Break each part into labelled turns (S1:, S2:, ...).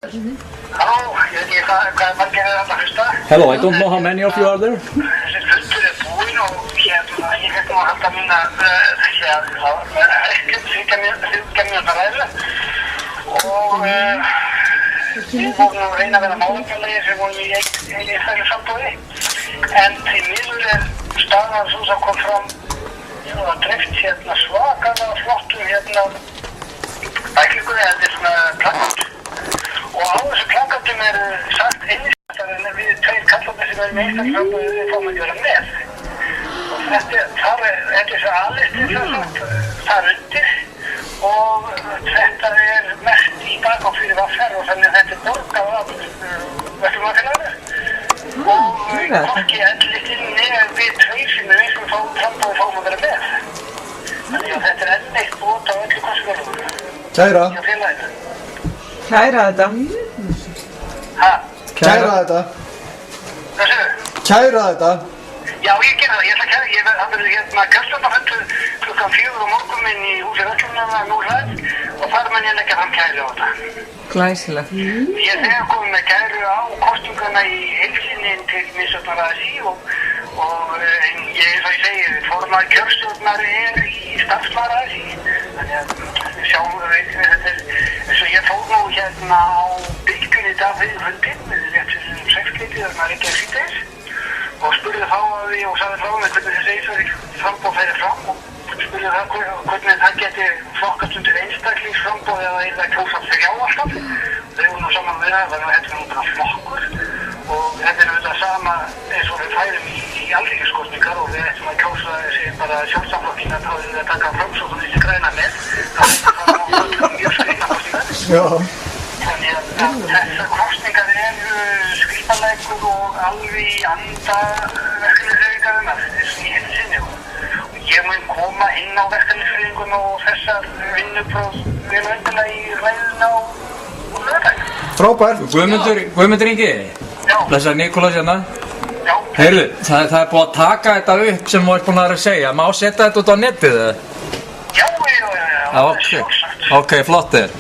S1: Hello,
S2: Hello, I don't know how many of you are there.
S1: Þessi fundur búinn og ég fekk nú að halda mína þriggja mínútna ræðu og við vorum nú að reyna að vera málefnalegir sem vorum í einstaklega sambúði en því miður staðan svo sem kom fram og dreift svakalega flottum bæklingu eða þetta svona plakat og á þessu plakatum sagt einnig við tveir kallarnir sem með einstaklega sambúði við fáum að gera með og þetta svo aðlisti þar undir og þetta merkt í bakgóð fyrir vaffer og þannig að þetta borgað af verslunarfélaginu og hvorki ellitinn við tveir sem við fáum að vera með. Þannig að þetta enn eitt brot á öllu kostnaðarlögum.
S3: Kæra.
S4: Kæra þetta.
S1: Ha?
S3: Kæra þetta.
S1: Þessu?
S3: Kæra þetta.
S1: Já, ég gerði það. Ég ætla að kæra. Það verður kjörstjórnarfundur klukkan 4 á morguninn í húsi Verslunarfélagsins nú hlaðið og þar mun ég leggja fram kæru á þetta.
S4: Glæsilegt.
S1: Ég þegar komið með kæru á kostinguna í heilsinni til misstjórnar ASÍ og eins og ég segi, formaður kjörstjórnar í starfsmaður ASÍ. Þannig að við sjáum þetta eins og ég fór nú á bylgjunni í dag fyrir fundinn, rétt fyrir 6 þarna ekki að síðdeis og spurði þá að því og sagði frá mig hvernig þessi eisverði frambóð færi fram og spurði það hvernig það geti flokkast undir einstaklingsframboð eða einlega kjósa þrjá alltaf. Þau voru nú saman við það, þannig að þetta nú bara flokkur og þetta auðvitað sama eins og við færum í alþingiskosningar og við ættum að kjósa þessi bara sjálfstæðisflokkinn að taka Framsókn og Vinstri græna með. Það mjög skrýtna kosningar.
S3: Já.
S1: Þannig að þessar kosningar skrifaleikur og alveg í anda verkefnishreyfingarinnar í heilsinni og ég mun koma inn á verkefnishreyfinguna og þessar vinnupróf vel endilega í ræðuna og lögdæk.
S3: Frábært.
S2: Guðmundur Ingi?
S1: Já.
S2: Blessaður Nikolás hérna.
S1: Já.
S2: Heyrðu, það er búið að taka þetta upp sem þú ert búin að segja. Má setja þetta út á netið eða?
S1: Já.
S2: Ok, flott þér.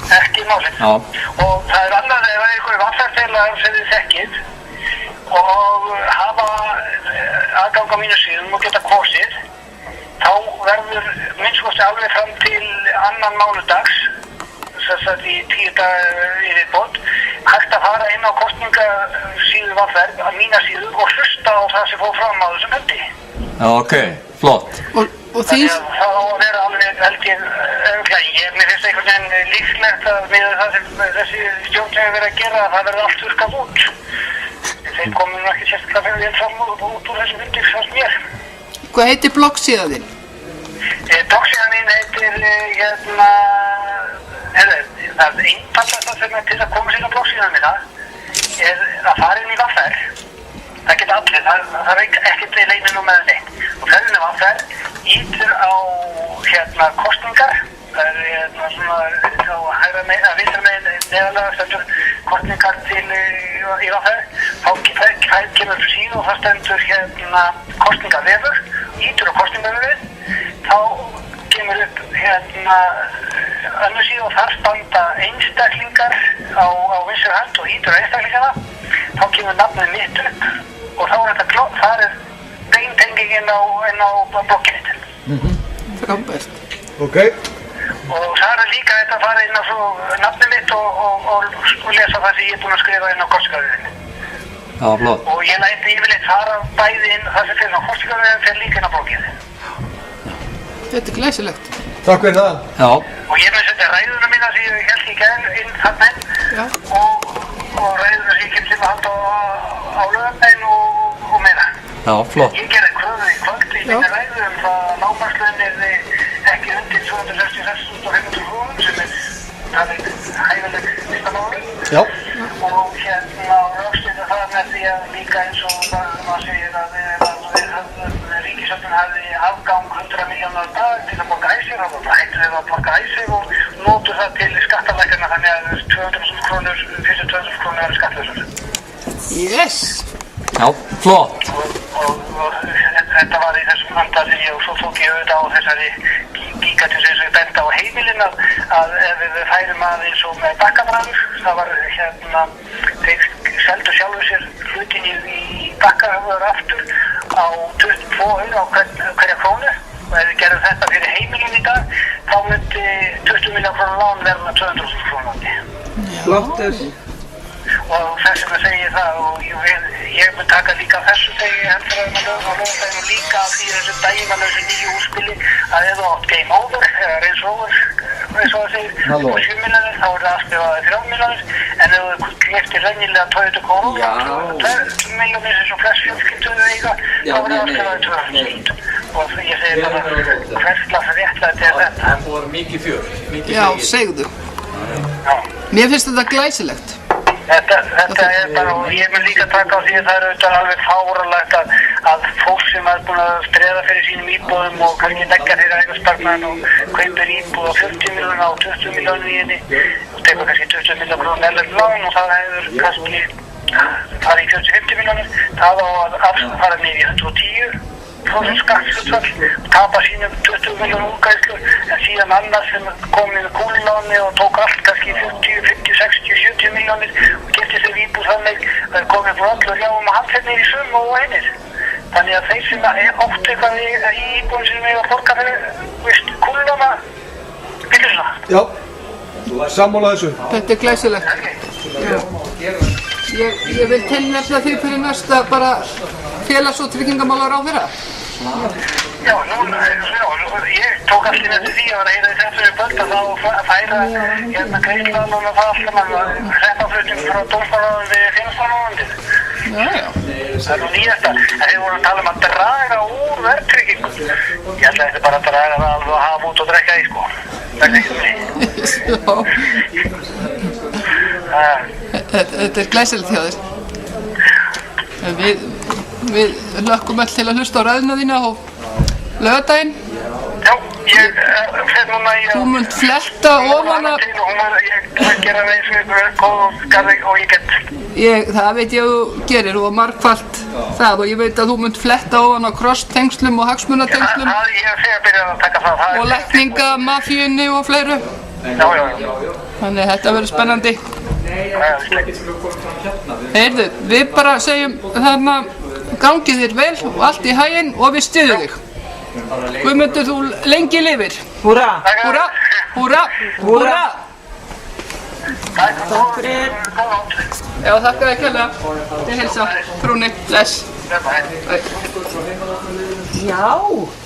S1: Ekki málið.
S2: Já.
S1: Og það annað ef einhverju vafferfélagar sem þið þekkið og hafa aðgang á mínu síðum og geta kosið, þá verður minnst alveg fram til annan mánudags, þess að í 10 daga í viðbót, hægt að fara inn á kosningasíðu vaffer, á mína síðu og hlusta á það sem fór fram á þessum fundi.
S2: Já, ok, flott.
S4: Og því...
S1: Það á að vera alveg held ég öfglægi. Mér finnst einhvern veginn líklegt að með það sem þessi stjórn hefur verið að gera að það verður allt þurrkað út. Þeir komum nú ekki sérstaklega vel fram út úr þessum fundi fannst mér.
S4: Hvað heitir bloggsíðan þín?
S1: Bloggsíðan mín heitir það einfaldasta sem til að koma sér á bloggsíðan mína að fara inn í vaffer. Það geta allir, það er ekkert leynir nú með neitt. Og ferðinu vaffer ítur á kosningar, það svona á hægra megin, að vinstra megin neðarlega stendur kosningar til í vaffer, þá kemur síðu og það stendur kosningavefur, ítur á kosningavefur, þá kemur upp önnur síðu og þar standa einstaklingar á vinstri hönd og ítur á einstaklingana, þá kemur nafnið mitt upp og þá það beintengingin á blogginni til.
S4: Frábært.
S3: Ok.
S1: Og það líka þetta að fara inn á nafnið mitt og lesa það sem ég er búinn að skrifa inn á kosningavefinni.
S2: Já, flott.
S1: Og ég læti yfirleitt fara bæði inn það sem fyrir á kosningavefin fyrir líka inn á blogginni.
S4: Þetta er glæsilegt.
S3: Takk fyrir það.
S2: Já.
S1: Og ég mun setja ræðuna mína sem ég held í gær inn þarna inn og ræðuna sem ég kem til að halda á lögandaginn og meira.
S2: Já, flott.
S1: Ég gerði kröfu í kvöld í minni ræðu það lágmarkslaun ekki undir 266.500 krónum sem það hæfileg listamáli.
S3: Já.
S1: Og rökstuði það með því að líka eins og maður segir að ríkisstjórnin hafði afgang 100 milljónar á dag til að borga æsir og það hættu þeir að borga æsir og nótu það til skattalækjarna þannig að 200.000 krónur, fyrstu 200.000 krónur eru skattlausar.
S4: Yes!
S2: Já, flott.
S1: Og þetta var í þessum anda sem ég og svo tók ég auðvitað á þessari líka til þess að benda á heimilin að ef við færum aðeins og með bakkabræður, það var þeir seldu sjálfur sér hlutin í bakkabræður aftur á 22 á hverja krónu og ef við gerum þetta fyrir heimilin í dag þá myndi 20 milljón krónu lán verða 200.000 krónandi.
S3: Flott.
S1: Og þess vegna segi ég það og ég mun taka líka þessu þegar ég heldur að lögum líka af því þessu daginn að þessu nýju úrspili að ef þú átt game over eða Range Rover eins og það segir og 7 milljónir þá er það afskrifaði 3 milljónir en ef þú keyptir venjulega Toyota Corolla 2 milljónir eins og flest fjölskyldur eiga þá er það afskrifaði 200.000 og ég segi bara hverslas réttlæti er þetta.
S2: Það voru mikið fjör.
S4: Já, segðu. Mér finnst þetta glæsilegt.
S1: Þetta er bara, og ég mun líka taka á því að það er auðvitað alveg fáránlegt að fólk sem er búin að streða fyrir sínum íbúðum og kannski leggja fyrir eignasparnaðinn og kaupir íbúð á 40 milljóna og 20 milljónir í henni og tekur kannski 20 milljónir krónur erlend lán og það hefur kannski farið í 40-50 milljónir, það á að fara niður í 110% skattshlutfall og tapa sínum 20 milljónir útgreiðslu en síðan annars sem kom með kúluláni og tók allt kannski 40, 50, 60, 70 milljónir og getið sér íbúð þannig að komið frá öllu rjáum að handfennir í sömu og einir. Þannig að þeir sem óttu eitthvað í íbúðum sem eiga að borga fyrir kúlulána byggjusna.
S3: Já, sammála þessu.
S4: Þetta er glæsilegt. Ég vil tilnefna því fyrir næsta bara félags- og tryggingamálaráðherra.
S1: Já, ég tók allir eftir því að reyna í þessu börn að þá færa greiðslan og það allt saman hreppaflutning frá dómsmálaráðuneytinu við félagsmálaráðuneytinu. Það er nú nýjasta, en þeir voru að tala að draga úr verðtryggingu. Ég ætla þetta bara að draga það alveg að hafa út og drekka í sko.
S4: Þetta er glæsilegt hjá þér. Við hlökkum öll til að hlusta á ræðuna þína á laugardaginn.
S1: Já, ég fer núna í
S4: Þú munt fletta ofan að...
S1: Ég gera það eins og ykkur góð garði og ég get...
S4: Það veit ég að þú gerir og margfalt það og ég veit að þú munt fletta ofan á krosstengslum og hagsmunatengslum
S1: Ég er þegar byrjað að taka það.
S4: og lækningamafíunni og fleiru.
S1: Já.
S4: Þannig að þetta verður spennandi. Heyrðu, við bara segjum þarna gangið þér vel og allt í haginn og við styðjum þig. Guðmundur, þú lengi lifir.
S5: Húrra!
S4: Húrra, húrra, húrra.
S1: Takk fyrir.
S4: Já, þakka þér kærlega. Til heilsa, frúni, bless.
S1: Bye.
S5: Já!